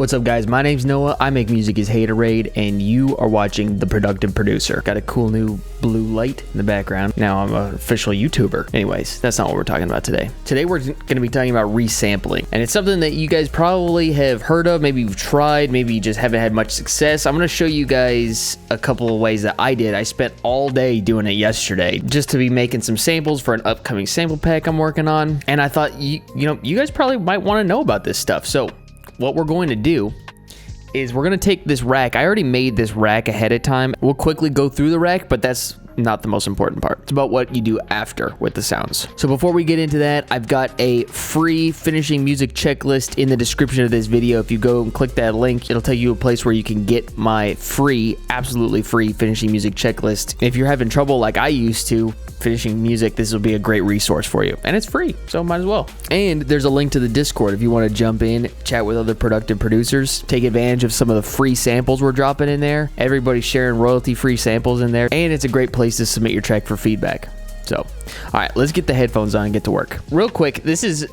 What's up, guys? My name's Noah. I make music as Haterade, and you are watching The Productive Producer. Got a cool new blue light in the background. Now I'm an official YouTuber. Anyways, that's not what we're talking about today. Today we're going to be talking about resampling, and it's something that you guys probably have heard of. Maybe you've tried, maybe you just haven't had much success. I'm going to show you guys a couple of ways that I did. I spent all day doing it yesterday just to be making some samples for an upcoming sample pack I'm working on, and I thought you guys probably might want to know about this stuff. So what we're going to do is we're going to take this rack. I already made this rack ahead of time. We'll quickly go through the rack, but that's not the most important part. It's about what you do after with the sounds. So before we get into that, I've got a free finishing music checklist in the description of this video. If you go and click that link, it'll tell you a place where you can get my free, absolutely free finishing music checklist. If you're having trouble like I used to finishing music, this will be a great resource for you, and it's free, so might as well. And there's a link to the Discord if you want to jump in, chat with other productive producers, take advantage of some of the free samples we're dropping in there. Everybody's sharing royalty-free samples in there, and it's a great place to submit your track for feedback. So, all right, let's get the headphones on and get to work. Real quick, this is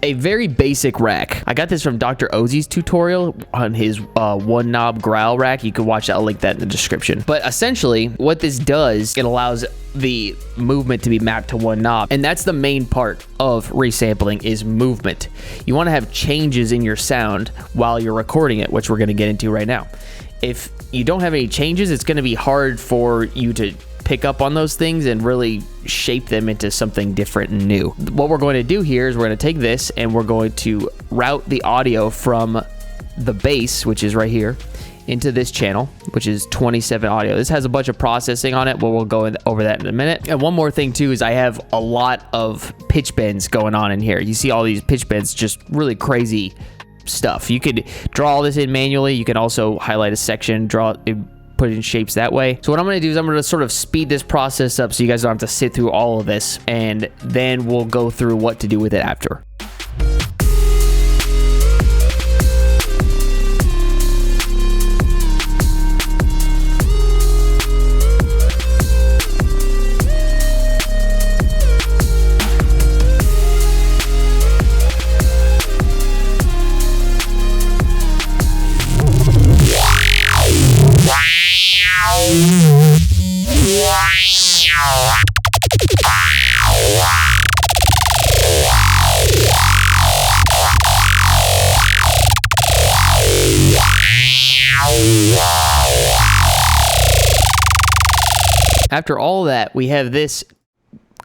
a very basic rack. I got this from Dr. Ozi's tutorial on his one knob growl rack. You can watch that. I'll link that in the description. But essentially, what this does, it allows the movement to be mapped to one knob. And that's the main part of resampling, is movement. You want to have changes in your sound while you're recording it, which we're going to get into right now. If you don't have any changes, it's going to be hard for you to pick up on those things and really shape them into something different and new. What we're going to do here is we're going to take this and we're going to route the audio from the bass, which is right here, into this channel, which is 27 audio. This has a bunch of processing on it, but we'll go over that in a minute. And one more thing too is I have a lot of pitch bends going on in here. You see all these pitch bends, just really crazy stuff. You could draw all this in manually. You can also highlight a section, draw it, put it in shapes that way. So what I'm going to do is I'm going to sort of speed this process up so you guys don't have to sit through all of this, and then we'll go through what to do with it after. After all that, we have this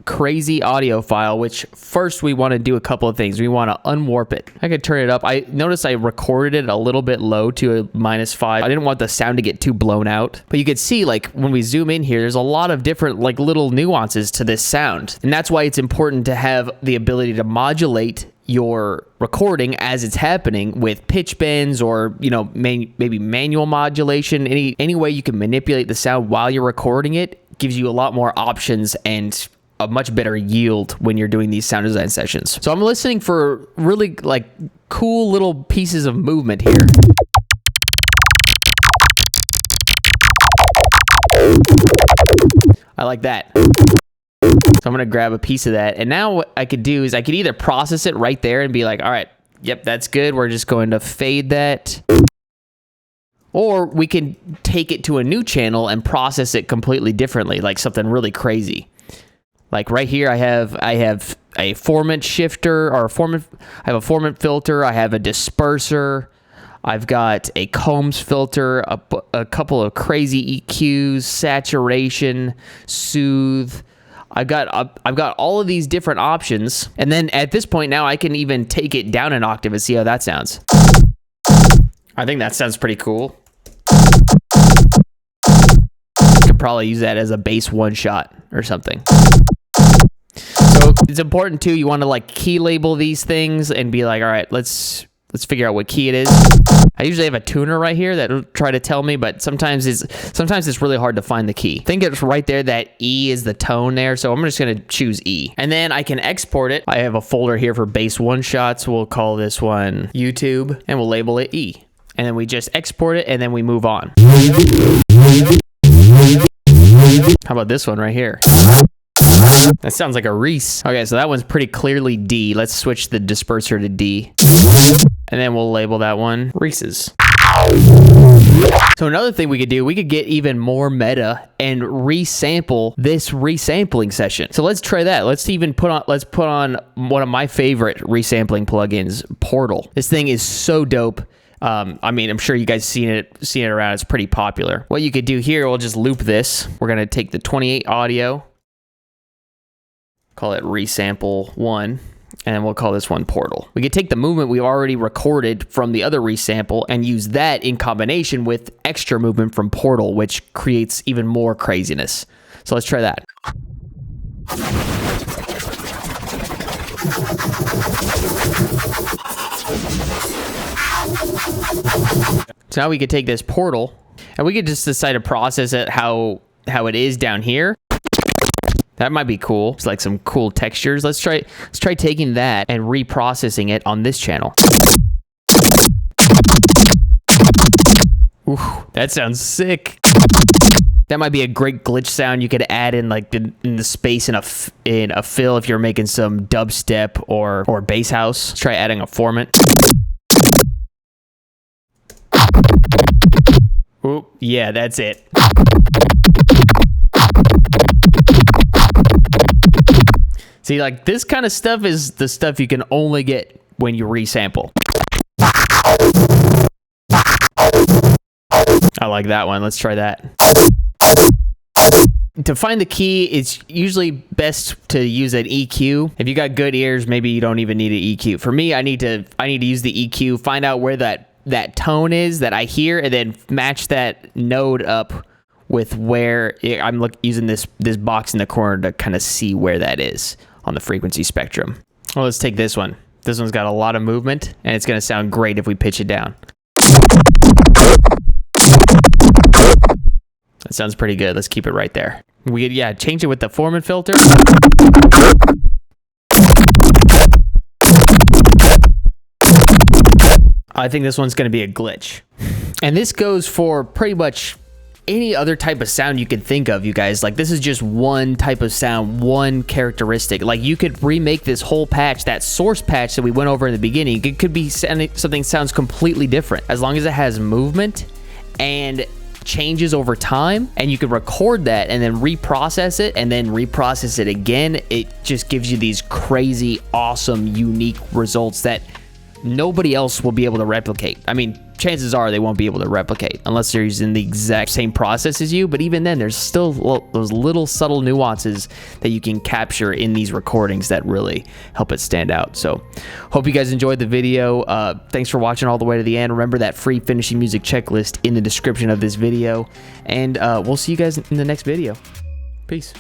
crazy audio file, which first we want to do a couple of things. We want to unwarp it. I could turn it up. I noticed I recorded it a little bit low to a -5. I didn't want the sound to get too blown out, but you could see, like, when we zoom in here, there's a lot of different, like, little nuances to this sound. And that's why it's important to have the ability to modulate your recording as it's happening with pitch bends, or maybe manual modulation. Any way you can manipulate the sound while you're recording it gives you a lot more options and a much better yield when you're doing these sound design sessions. So I'm listening for really, like, cool little pieces of movement here. I like that. So I'm going to grab a piece of that. And now what I could do is I could either process it right there and be like, all right, yep, that's good. We're just going to fade that. Or we can take it to a new channel and process it completely differently, like something really crazy. Like right here, I have a formant shifter, or I have a formant filter. I have a disperser. I've got a combs filter, a couple of crazy EQs, saturation, soothe. I've got all of these different options. And then at this point now, I can even take it down an octave and see how that sounds. I think that sounds pretty cool. Could probably use that as a bass one shot or something. So it's important too. You want to, like, key label these things and be like, all right, let's figure out what key it is. I usually have a tuner right here that'll try to tell me, but sometimes it's really hard to find the key. I think it's right there that E is the tone there, so I'm just gonna choose E. And then I can export it. I have a folder here for bass one shots. We'll call this one YouTube, and we'll label it E. And then we just export it, and then we move on. How about this one right here? That sounds like a Reese. Okay, so that one's pretty clearly D. Let's switch the disperser to D. And then we'll label that one Reese's. So another thing we could do, we could get even more meta and resample this resampling session. So let's try that. Let's put on one of my favorite resampling plugins, Portal. This thing is so dope. I mean, I'm sure you guys seen it around. It's pretty popular. What you could do here, we'll just loop this. We're gonna take the 28 audio, call it resample 1. And we'll call this one Portal. We could take the movement we've already recorded from the other resample and use that in combination with extra movement from Portal, which creates even more craziness. So let's try that. So now we could take this Portal and we could just decide to process it how it is down here. That might be cool. It's like some cool textures. Let's try taking that and reprocessing it on this channel. Ooh, that sounds sick. That might be a great glitch sound you could add in like in the space in a fill if you're making some dubstep or bass house. Let's try adding a formant. Ooh, yeah, that's it. See, like this kind of stuff is the stuff you can only get when you resample. I like that one. Let's try that. To find the key, it's usually best to use an EQ. If you got good ears, maybe you don't even need an EQ. For me, I need to use the EQ, find out where that tone is that I hear, and then match that node up with where I'm using this box in the corner to kind of see where that is on the frequency spectrum. Well, let's take this one. This one's got a lot of movement, and it's going to sound great if we pitch it down. That sounds pretty good. Let's keep it right there. We could, change it with the formant filter. I think this one's going to be a glitch. And this goes for pretty much any other type of sound you can think of, you guys. Like, this is just one type of sound, one characteristic. Like, you could remake this whole patch, that source patch that we went over in the beginning. It could be something sounds completely different, as long as it has movement and changes over time, and you could record that and then reprocess it and then reprocess it again. It just gives you these crazy, awesome, unique results that nobody else will be able to replicate. I mean, chances are they won't be able to replicate unless they're using the exact same process as you, but even then, there's still those little subtle nuances that you can capture in these recordings that really help it stand out. So hope you guys enjoyed the video. Thanks for watching all the way to the end. Remember that free finishing music checklist in the description of this video, and we'll see you guys in the next video. Peace.